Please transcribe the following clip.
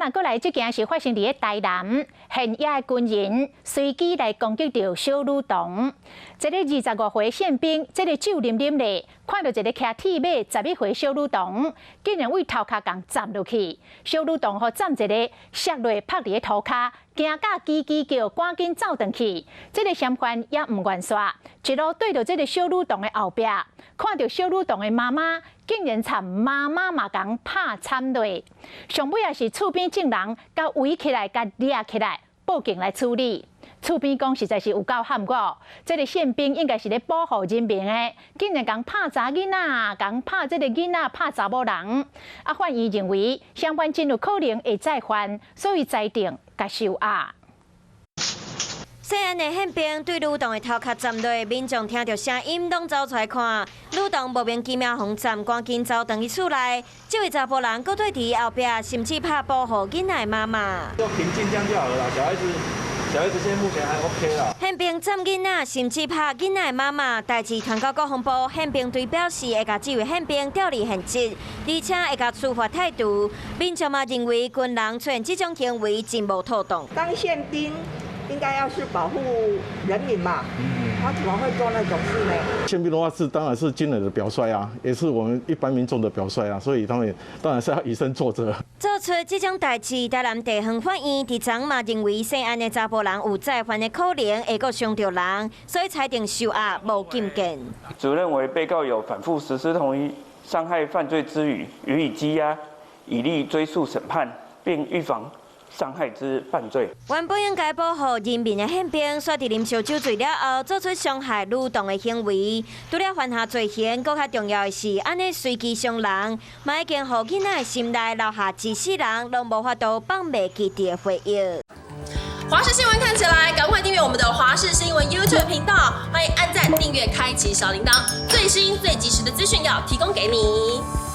嘛，过来，这件事发生伫台南，现役军人随机来攻击到小女童。这个25岁宪兵，这个酒啉啉咧，看到一个骑铁马11岁小女童，竟然为头壳共站落去，小女童互站一个摔落拍伫头壳，惊甲叽叽叫，赶紧走转去。这个嫌犯也唔愿煞，一路对着这个小女童的后壁，看到小女童的妈妈。 竟然惨妈妈嘛共拍惨落，上尾也是厝边证人甲围起来，甲抓起来，报警来处理。厝边讲实在是有够喊过，这个宪兵应该是咧保护人民的，竟然共拍查囡仔，共拍这个囡仔，拍查某人。啊，法院认为相关真有可能会再犯，所以裁定甲收押。 细汉的宪兵对女童的头壳站落，民众听到声音，拢走出来看。女童莫名其妙互站，赶紧走回去厝内。这位查甫人搁对伫后壁，甚至拍保护囡仔的妈妈。就平静这样就好了啦，小孩子现在目前还 OK 啦。宪兵站囡仔，甚至拍囡仔的妈妈，代志传到国防部，宪兵队表示会甲这位宪兵调离现职，而且会甲处罚态度。民众嘛认为军人出现这种行为真无妥当。当宪兵。 应该要是保护人民嘛，他怎么会做那种事呢？宪兵的话当然是军人的表率啊，也是我们一般民众的表率啊，所以他们当然是要以身作则。做出这种代志，台南地方法院伫昨嘛认为涉案的查甫人有再犯的可能，会阁伤着人，所以裁定收押无禁见。主认为被告有反复实施同一伤害犯罪之余，予以羁押，以利追诉审判，并预防。 伤害之犯罪，原本应该保护人民的宪兵，却伫啉烧酒醉了后，做出伤害女童的行为，除了犯下罪行，更较重要的是，安尼随机伤人，嘛已经互囡仔的心内留下一世人拢无法度放袂记的回忆。华视新闻看起来，赶快订阅我们的华视新闻 YouTube 频道，欢迎按赞、订阅、开启小铃铛，最新最及时的资讯要提供给你。